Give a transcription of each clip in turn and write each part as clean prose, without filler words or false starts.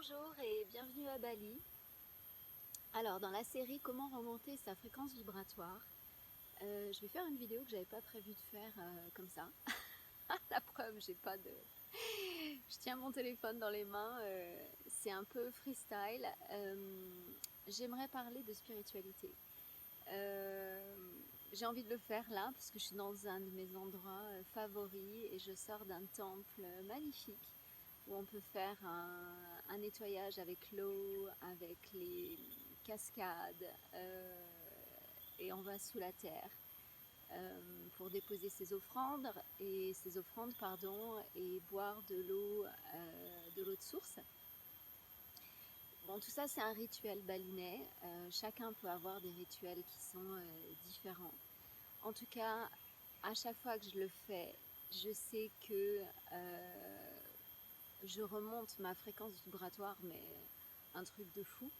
Bonjour et bienvenue à Bali. Alors dans la série Comment remonter sa fréquence vibratoire, je vais faire une vidéo que j'avais pas prévu de faire comme ça. La preuve, j'ai pas de... Je tiens mon téléphone dans les mains, c'est un peu freestyle. J'aimerais parler de spiritualité. J'ai envie de le faire là parce que je suis dans un de mes endroits favoris et je sors d'un temple magnifique où on peut faire un nettoyage avec l'eau, avec les cascades, et on va sous la terre pour déposer ses offrandes et boire de l'eau de source. Bon, tout ça c'est un rituel balinais, chacun peut avoir des rituels qui sont différents. En tout cas, à chaque fois que je le fais, je sais que je remonte ma fréquence vibratoire, mais un truc de fou.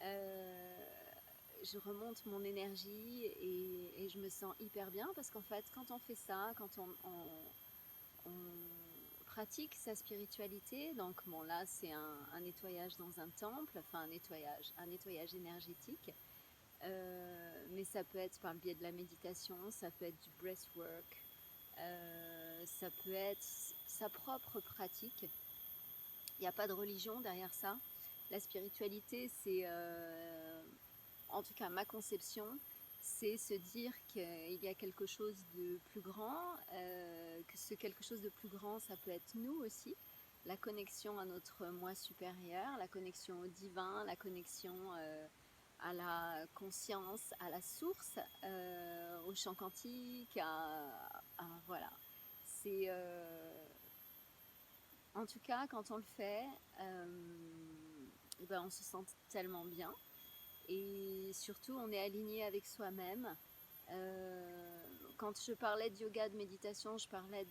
Je remonte mon énergie et je me sens hyper bien parce qu'en fait, quand on fait ça, quand on pratique sa spiritualité, donc bon là c'est un nettoyage dans un temple, enfin un nettoyage énergétique, mais ça peut être par le biais de la méditation, ça peut être du breathwork, ça peut être sa propre pratique. Il n'y a pas de religion derrière ça. La spiritualité, c'est, en tout cas ma conception, c'est se dire qu'il y a quelque chose de plus grand, que ce quelque chose de plus grand, ça peut être nous aussi, la connexion à notre moi supérieur, la connexion au divin, la connexion à la conscience, à la source, au champ quantique, voilà. C'est... en tout cas, quand on le fait, ben on se sent tellement bien. Et surtout, on est aligné avec soi-même. Quand je parlais de yoga, de méditation, je parlais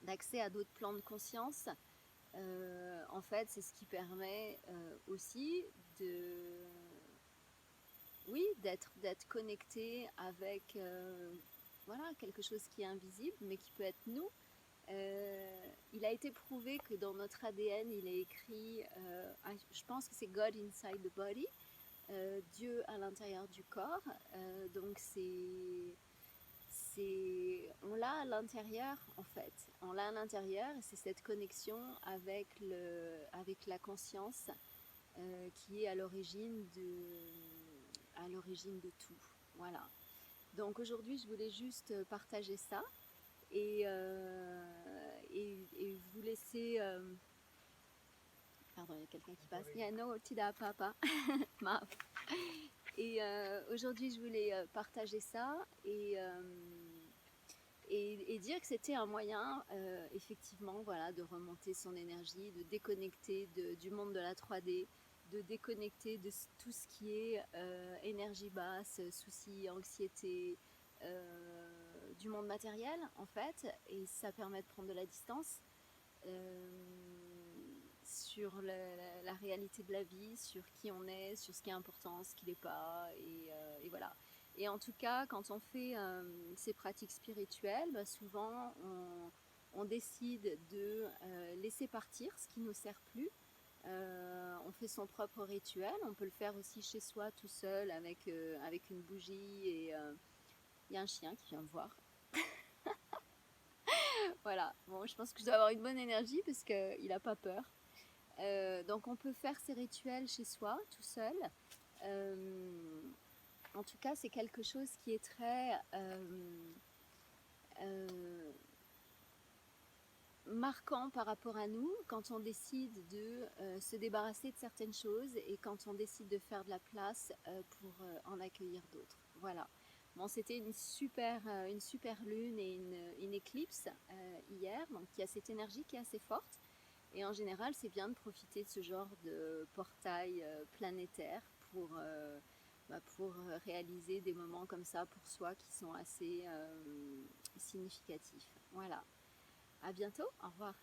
d'accès à d'autres plans de conscience. En fait, c'est ce qui permet aussi d'être connecté avec voilà, quelque chose qui est invisible, mais qui peut être nous. Il a été prouvé que dans notre ADN, il est écrit, je pense que c'est God inside the body, Dieu à l'intérieur du corps. Donc on l'a à l'intérieur en fait. On l'a à l'intérieur et c'est cette connexion avec la conscience qui est à l'origine de tout. Voilà. Donc aujourd'hui, je voulais juste partager ça et vous laisser... Pardon, il y a quelqu'un qui passe. No, tida papa. Et aujourd'hui, je voulais partager ça et dire que c'était un moyen, effectivement, voilà, de remonter son énergie, de déconnecter du monde de la 3D, de déconnecter de tout ce qui est énergie basse, soucis, anxiété, du monde matériel, en fait, et ça permet de prendre de la distance sur la réalité de la vie, sur qui on est, sur ce qui est important, ce qui n'est pas, et voilà. Et en tout cas, quand on fait ces pratiques spirituelles, bah souvent on décide de laisser partir ce qui ne nous sert plus. On fait son propre rituel, on peut le faire aussi chez soi tout seul avec une bougie et il y a un chien qui vient me voir. Voilà, bon, je pense que je dois avoir une bonne énergie parce qu'il n'a pas peur. Donc on peut faire ces rituels chez soi, tout seul. En tout cas, c'est quelque chose qui est très marquant par rapport à nous quand on décide de se débarrasser de certaines choses et quand on décide de faire de la place pour en accueillir d'autres. Voilà. Bon, c'était une super lune et une éclipse hier, donc il y a cette énergie qui est assez forte. Et en général, c'est bien de profiter de ce genre de portail planétaire pour réaliser des moments comme ça pour soi qui sont assez significatifs. Voilà. À bientôt. Au revoir.